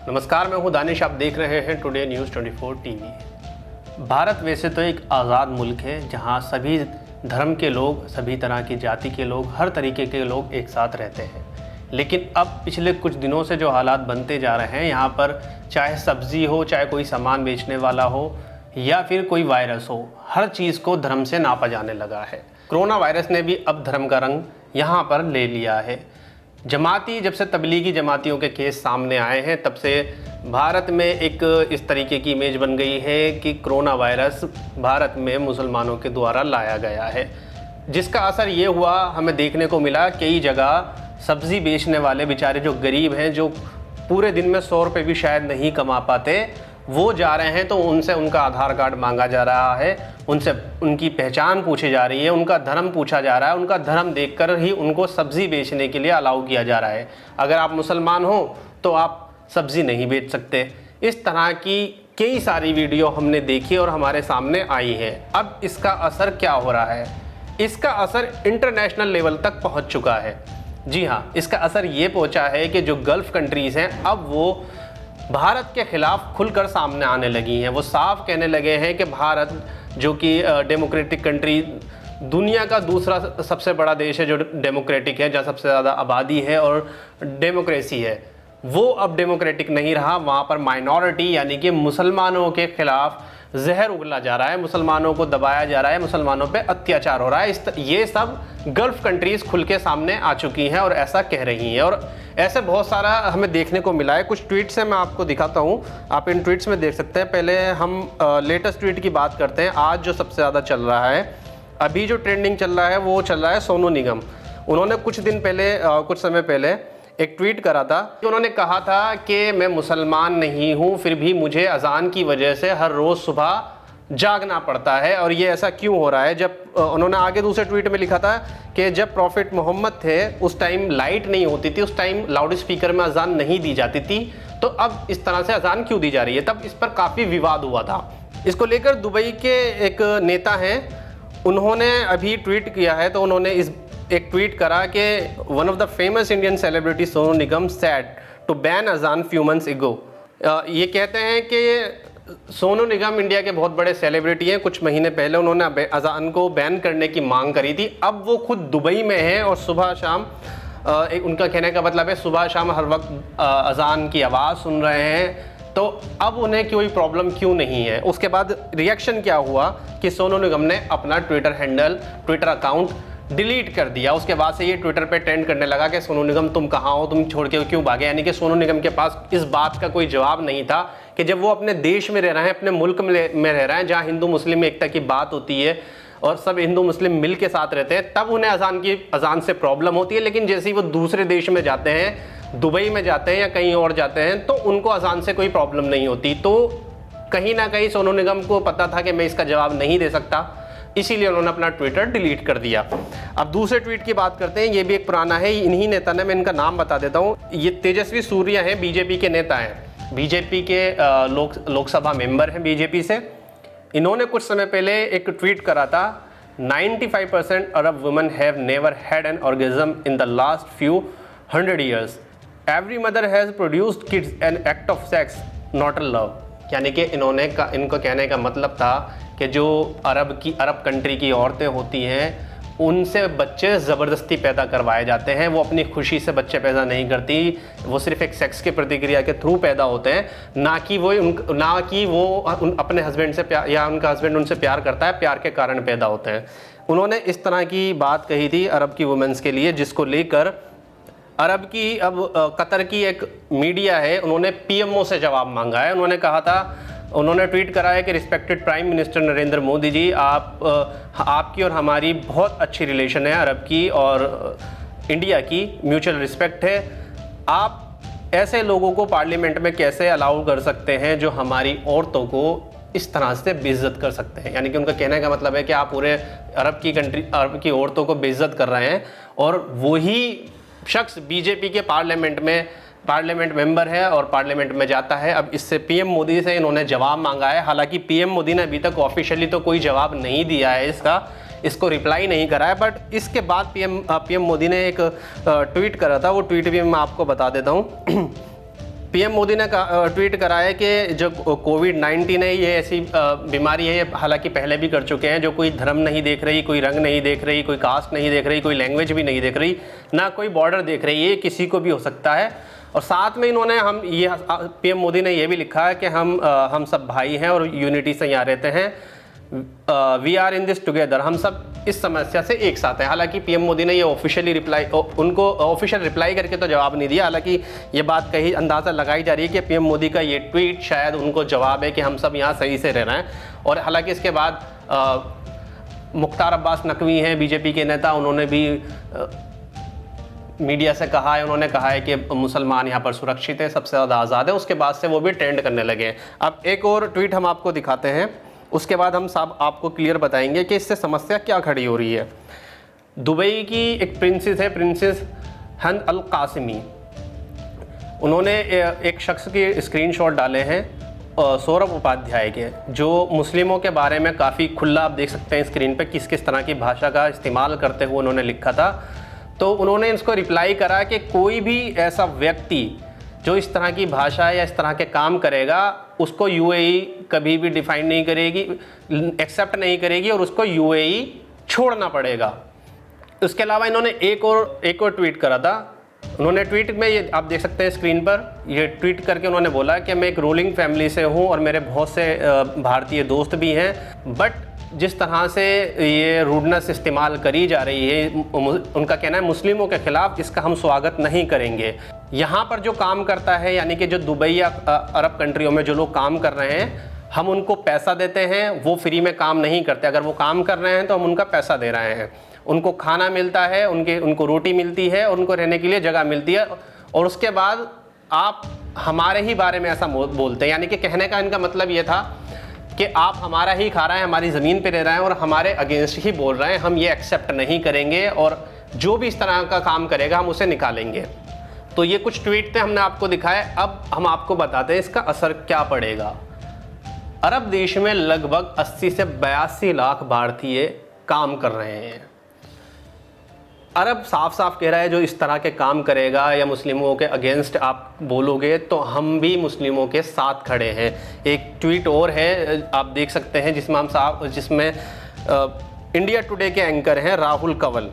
नमस्कार, मैं हूं दानिश। आप देख रहे हैं टुडे न्यूज़ 24 टीवी। भारत वैसे तो एक आज़ाद मुल्क है जहां सभी धर्म के लोग, सभी तरह की जाति के लोग, हर तरीके के लोग एक साथ रहते हैं। लेकिन अब पिछले कुछ दिनों से जो हालात बनते जा रहे हैं, यहाँ पर चाहे सब्ज़ी हो, चाहे कोई सामान बेचने वाला हो या फिर कोई वायरस हो, हर चीज़ को धर्म से नापा जाने लगा है। कोरोना वायरस ने भी अब धर्म का रंग यहाँ पर ले लिया है। जब से तबलीगी जमातियों के केस सामने आए हैं, तब से भारत में एक इस तरीके की इमेज बन गई है कि कोरोना वायरस भारत में मुसलमानों के द्वारा लाया गया है, जिसका असर ये हुआ हमें देखने को मिला। कई जगह सब्ज़ी बेचने वाले बेचारे जो गरीब हैं, जो पूरे दिन में 100 रुपये भी शायद नहीं कमा पाते, वो जा रहे हैं तो उनसे उनका आधार कार्ड मांगा जा रहा है, उनसे उनकी पहचान पूछी जा रही है, उनका धर्म पूछा जा रहा है, उनका धर्म देखकर ही उनको सब्ज़ी बेचने के लिए अलाउ किया जा रहा है। अगर आप मुसलमान हो तो आप सब्ज़ी नहीं बेच सकते। इस तरह की कई सारी वीडियो हमने देखी और हमारे सामने आई है। अब इसका असर क्या हो रहा है? इसका असर इंटरनेशनल लेवल तक पहुँच चुका है। जी हाँ, इसका असर ये पहुँचा है कि जो गल्फ़ कंट्रीज़ हैं, अब वो भारत के खिलाफ खुलकर सामने आने लगी हैं। वो साफ कहने लगे हैं कि भारत, जो कि डेमोक्रेटिक कंट्री, दुनिया का दूसरा सबसे बड़ा देश है जो डेमोक्रेटिक है, जहाँ सबसे ज़्यादा आबादी है और डेमोक्रेसी है, वो अब डेमोक्रेटिक नहीं रहा। वहाँ पर माइनॉरिटी यानी कि मुसलमानों के खिलाफ जहर उगला जा रहा है, मुसलमानों को दबाया जा रहा है, मुसलमानों पे अत्याचार हो रहा है। ये सब गल्फ़ कंट्रीज़ खुल के सामने आ चुकी हैं और ऐसा कह रही हैं, और ऐसे बहुत सारा हमें देखने को मिला है। कुछ ट्वीट्स हैं, मैं आपको दिखाता हूँ, आप इन ट्वीट्स में देख सकते हैं। पहले हम लेटेस्ट ट्वीट की बात करते हैं। आज जो सबसे ज़्यादा चल रहा है, अभी जो ट्रेंडिंग चल रहा है, वो चल रहा है सोनू निगम। उन्होंने कुछ समय पहले एक ट्वीट करा था। उन्होंने कहा था कि मैं मुसलमान नहीं हूँ, फिर भी मुझे अजान की वजह से हर रोज़ सुबह जागना पड़ता है, और ये ऐसा क्यों हो रहा है। जब उन्होंने आगे दूसरे ट्वीट में लिखा था कि जब प्रॉफिट मोहम्मद थे उस टाइम लाइट नहीं होती थी, उस टाइम लाउड स्पीकर में अजान नहीं दी जाती थी, तो अब इस तरह से अजान क्यों दी जा रही है। तब इस पर काफ़ी विवाद हुआ था। इसको लेकर दुबई के एक नेता हैं, उन्होंने अभी ट्वीट किया है। तो उन्होंने एक ट्वीट करा कि one of the famous Indian celebrity Sonu Nigam said to ban अजान फ्यू मंथ्स एगो। ये कहते हैं कि सोनू निगम इंडिया के बहुत बड़े सेलिब्रिटी हैं। कुछ महीने पहले उन्होंने अजान को बैन करने की मांग करी थी। अब वो खुद दुबई में हैं और सुबह शाम, उनका कहने का मतलब है सुबह शाम हर वक्त अजान की आवाज़ सुन रहे हैं। तो अब उन्हें कोई प्रॉब्लम क्यों नहीं है। उसके बाद रिएक्शन क्या हुआ कि सोनू निगम ने अपना ट्विटर अकाउंट डिलीट कर दिया। उसके बाद से ये ट्विटर पे ट्रेंड करने लगा कि सोनू निगम तुम कहाँ हो, तुम छोड़ के क्यों भागे। यानी कि सोनू निगम के पास इस बात का कोई जवाब नहीं था कि जब वो अपने देश में रह रहे हैं, अपने मुल्क में रह रहे हैं, जहाँ हिंदू मुस्लिम एकता की बात होती है और सब हिंदू मुस्लिम मिल के साथ रहते हैं, तब उन्हें अजान से प्रॉब्लम होती है। लेकिन जैसे ही वो दूसरे देश में जाते हैं, दुबई में जाते हैं या कहीं और जाते हैं, तो उनको अजान से कोई प्रॉब्लम नहीं होती। तो कहीं ना कहीं सोनू निगम को पता था कि मैं इसका जवाब नहीं दे सकता, इसीलिए उन्होंने अपना ट्विटर डिलीट कर दिया। अब दूसरे ट्वीट की बात करते हैं। ये भी एक पुराना है, इन्हीं नेता ने, मैं इनका नाम बता देता हूँ। ये तेजस्वी सूर्या हैं, बीजेपी के नेता हैं, बीजेपी के लोकसभा मेंबर हैं बीजेपी से। इन्होंने कुछ समय पहले एक ट्वीट करा था, 95% Arab women have never had an orgasm in the last few 100 years. Every mother has produced kids an act of sex not a love. यानी कि इनको कहने का मतलब था कि जो अरब कंट्री की औरतें होती हैं, उनसे बच्चे ज़बरदस्ती पैदा करवाए जाते हैं। वो अपनी खुशी से बच्चे पैदा नहीं करती, वो सिर्फ एक सेक्स की प्रतिक्रिया के थ्रू पैदा होते हैं, ना कि वो अपने हस्बैंड से प्यार, या उनका हस्बैंड उनसे प्यार करता है, प्यार के कारण पैदा होते हैं। उन्होंने इस तरह की बात कही थी अरब की वुमेंस के लिए, जिसको लेकर अरब की, अब कतर की एक मीडिया है, उन्होंने पीएमओ से जवाब मांगा है। उन्होंने कहा था, उन्होंने ट्वीट करा है कि respected prime minister Narendra Modi ji, आपकी और हमारी बहुत अच्छी रिलेशन है, अरब की और इंडिया की म्यूचुअल रिस्पेक्ट है। आप ऐसे लोगों को पार्लियामेंट में कैसे अलाउ कर सकते हैं जो हमारी औरतों को इस तरह से बेइज्जत कर सकते हैं। यानी कि उनका कहने का मतलब है कि आप पूरे अरब की औरतों को बेइज्जत कर रहे हैं, और वही शख्स बीजेपी के पार्लियामेंट मेंबर है और पार्लियामेंट में जाता है। अब इससे पीएम मोदी से इन्होंने जवाब मांगा है। हालांकि पीएम मोदी ने अभी तक ऑफिशियली तो कोई जवाब नहीं दिया है, इसको रिप्लाई नहीं करा है। बट इसके बाद पीएम मोदी ने एक ट्वीट करा था, वो ट्वीट भी मैं आपको बता देता हूँ। पीएम मोदी ने ट्वीट करा है कि जो कोविड-19 है ये ऐसी बीमारी है, हालांकि पहले भी कर चुके हैं, जो कोई धर्म नहीं देख रही, कोई रंग नहीं देख रही, कोई कास्ट नहीं देख रही, कोई लैंग्वेज भी नहीं देख रही, ना कोई बॉर्डर देख रही, ये किसी को भी हो सकता है। और साथ में इन्होंने पीएम मोदी ने ये भी लिखा है कि हम सब भाई हैं और यूनिटी से यहाँ रहते हैं, we are in this together, हम सब इस समस्या से एक साथ हैं। हालांकि पीएम मोदी ने ये उनको ऑफिशियल रिप्लाई करके तो जवाब नहीं दिया, हालांकि ये बात कही अंदाज़ा लगाई जा रही है कि पीएम मोदी का ये ट्वीट शायद उनको जवाब है कि हम सब यहाँ सही से रह रहे हैं। और हालांकि इसके बाद मुख्तार अब्बास नकवी हैं बीजेपी के नेता, उन्होंने भी मीडिया से कहा है, उन्होंने कहा है कि मुसलमान यहाँ पर सुरक्षित है, सबसे ज़्यादा आज़ाद है। उसके बाद से वो भी ट्रेंड करने लगे हैं। अब एक और ट्वीट हम आपको दिखाते हैं, उसके बाद हम सब आपको क्लियर बताएंगे कि इससे समस्या क्या खड़ी हो रही है। दुबई की एक प्रिंसेस है, प्रिंसेस हंद अल कासिमी, उन्होंने एक शख्स के स्क्रीनशॉट डाले हैं सौरभ उपाध्याय के, जो मुस्लिमों के बारे में काफ़ी खुला, आप देख सकते हैं स्क्रीन पे किस किस तरह की भाषा का इस्तेमाल करते हुए उन्होंने लिखा था। तो उन्होंने इसको रिप्लाई करा कि कोई भी ऐसा व्यक्ति जो इस तरह की भाषा या इस तरह के काम करेगा उसको यूएई कभी भी डिफाइन नहीं करेगी, एक्सेप्ट नहीं करेगी और उसको यूएई छोड़ना पड़ेगा। उसके अलावा इन्होंने एक और ट्वीट करा था। उन्होंने ट्वीट में, ये आप देख सकते हैं स्क्रीन पर, ये ट्वीट करके उन्होंने बोला कि मैं एक रूलिंग फैमिली से हूँ और मेरे बहुत से भारतीय दोस्त भी हैं, बट जिस तरह से ये रूडनेस इस्तेमाल करी जा रही है, उनका कहना है मुस्लिमों के खिलाफ, इसका हम स्वागत नहीं करेंगे। यहाँ पर जो काम करता है, यानी कि जो दुबई या अरब कंट्रियों में जो लोग काम कर रहे हैं, हम उनको पैसा देते हैं, वो फ्री में काम नहीं करते। अगर वो काम कर रहे हैं तो हम उनका पैसा दे रहे हैं, उनको खाना मिलता है, उनको रोटी मिलती है और उनको रहने के लिए जगह मिलती है। और उसके बाद आप हमारे ही बारे में ऐसा बोलते हैं, यानी कि कहने का इनका मतलब ये था कि आप हमारा ही खा रहे हैं, हमारी ज़मीन पे रह रहे हैं और हमारे अगेंस्ट ही बोल रहे हैं, हम ये एक्सेप्ट नहीं करेंगे और जो भी इस तरह का काम करेगा हम उसे निकालेंगे। तो ये कुछ ट्वीट थे, हमने आपको दिखाए। अब हम आपको बताते हैं इसका असर क्या पड़ेगा। अरब देश में लगभग 80 से 82 लाख भारतीय काम कर रहे हैं। अरब साफ साफ कह रहा है जो इस तरह के काम करेगा या मुस्लिमों के अगेंस्ट आप बोलोगे तो हम भी मुस्लिमों के साथ खड़े हैं। एक ट्वीट और है, आप देख सकते हैं, जिसमें इंडिया टुडे के एंकर हैं राहुल कंवल।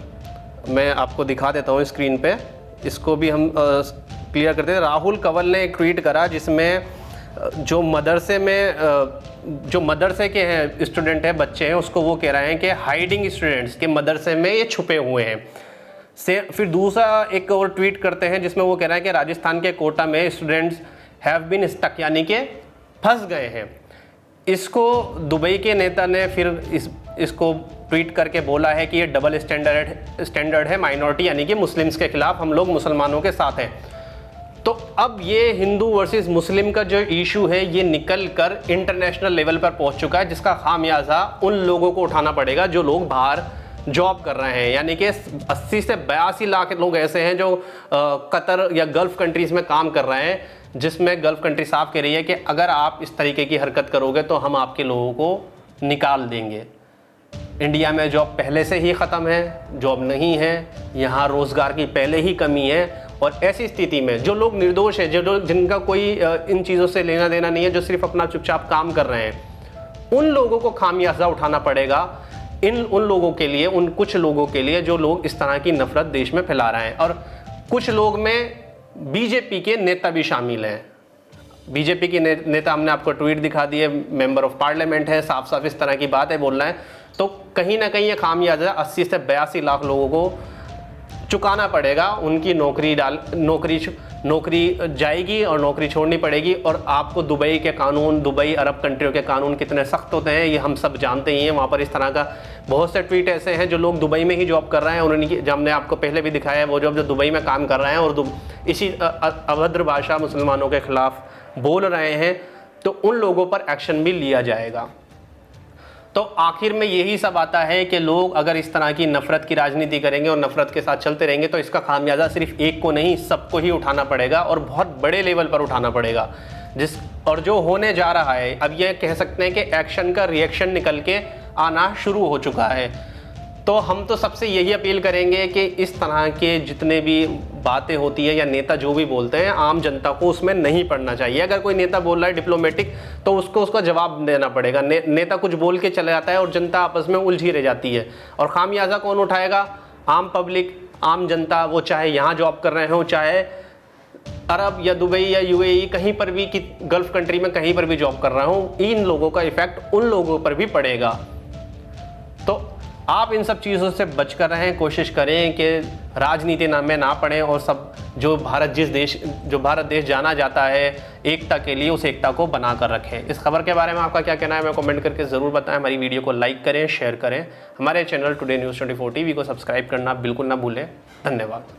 मैं आपको दिखा देता हूँ स्क्रीन पे, इसको भी हम क्लियर करते हैं। राहुल कंवल ने एक ट्वीट करा जिसमें जो मदरसे के हैं स्टूडेंट हैं, बच्चे हैं, उसको वो कह रहे हैं कि हाइडिंग स्टूडेंट्स के मदरसे में ये छुपे हुए हैं। फिर दूसरा एक और ट्वीट करते हैं जिसमें वो कह रहा है कि राजस्थान के कोटा में स्टूडेंट्स हैव बीन स्टक, यानी कि फंस गए हैं। इसको दुबई के नेता ने फिर इसको ट्वीट करके बोला है कि ये डबल स्टैंडर्ड है माइनॉरिटी, यानी कि मुस्लिम्स के खिलाफ, हम लोग मुसलमानों के साथ हैं। तो अब ये हिंदू वर्सेस मुस्लिम का जो इशू है ये निकल कर इंटरनेशनल लेवल पर पहुंच चुका है, जिसका खामियाजा उन लोगों को उठाना पड़ेगा जो लोग बाहर जॉब कर रहे हैं। यानी कि 80 से 82 लाख लोग ऐसे हैं जो कतर या गल्फ़ कंट्रीज़ में काम कर रहे हैं, जिसमें गल्फ़ कंट्री साफ कह रही है कि अगर आप इस तरीके की हरकत करोगे तो हम आपके लोगों को निकाल देंगे। इंडिया में जॉब पहले से ही ख़त्म है, जॉब नहीं है, यहाँ रोज़गार की पहले ही कमी है। और ऐसी स्थिति में जो लोग निर्दोष हैं, जिनका कोई इन चीज़ों से लेना देना नहीं है, जो सिर्फ अपना चुपचाप काम कर रहे हैं, उन लोगों को खामियाजा उठाना पड़ेगा। उन लोगों के लिए, उन कुछ लोगों के लिए जो लोग इस तरह की नफरत देश में फैला रहे हैं। और कुछ लोग में बीजेपी के नेता भी शामिल हैं। बीजेपी के नेता, हमने आपको ट्वीट दिखा दिए, मेंबर ऑफ पार्लियामेंट है, साफ साफ इस तरह की बात है, बोल रहे हैं। तो कहीं ना कहीं ये खामियाजा 80 से 82 लाख लोगों को चुकाना पड़ेगा। उनकी नौकरी जाएगी और नौकरी छोड़नी पड़ेगी। और आपको दुबई के कानून, दुबई अरब कंट्रियों के कानून कितने सख्त होते हैं ये हम सब जानते ही हैं। वहाँ पर इस तरह का बहुत से ट्वीट ऐसे हैं जो लोग दुबई में ही जॉब कर रहे हैं, उन्होंने, जो हमने आपको पहले भी दिखाया है, वो जो दुबई में काम कर रहे हैं और इसी अभद्र भाषा मुसलमानों के खिलाफ बोल रहे हैं, तो उन लोगों पर एक्शन भी लिया जाएगा। तो आखिर में यही सब आता है कि लोग अगर इस तरह की नफरत की राजनीति करेंगे और नफरत के साथ चलते रहेंगे तो इसका खामियाजा सिर्फ एक को नहीं, सबको ही उठाना पड़ेगा और बहुत बड़े लेवल पर उठाना पड़ेगा। और जो होने जा रहा है, अब ये कह सकते हैं कि एक्शन का रिएक्शन निकल के आना शुरू हो चुका है। तो हम तो सबसे यही अपील करेंगे कि इस तरह के जितने भी बातें होती है या नेता जो भी बोलते हैं, आम जनता को उसमें नहीं पड़ना चाहिए। अगर कोई नेता बोल रहा है डिप्लोमेटिक, तो उसको उसका जवाब देना पड़ेगा। नेता कुछ बोल के चला जाता है और जनता आपस में उलझी रह जाती है, और खामियाजा कौन उठाएगा? आम पब्लिक, आम जनता, वो चाहे यहाँ जॉब कर रहे हो, चाहे अरब या दुबई या यूएई कहीं पर भी, कि गल्फ कंट्री में कहीं पर भी जॉब कर रहा हूँ, इन लोगों का इफेक्ट उन लोगों पर भी पड़ेगा। तो आप इन सब चीज़ों से बच कर रहें, कोशिश करें कि राजनीति में ना पड़ें, और सब जो भारत देश जाना जाता है एकता के लिए, उस एकता को बना कर रखें। इस खबर के बारे में आपका क्या कहना है, मैं कमेंट करके ज़रूर बताएं। हमारी वीडियो को लाइक करें, शेयर करें, हमारे चैनल टुडे न्यूज़ 24 टीवी को सब्सक्राइब करना बिल्कुल ना भूलें। धन्यवाद।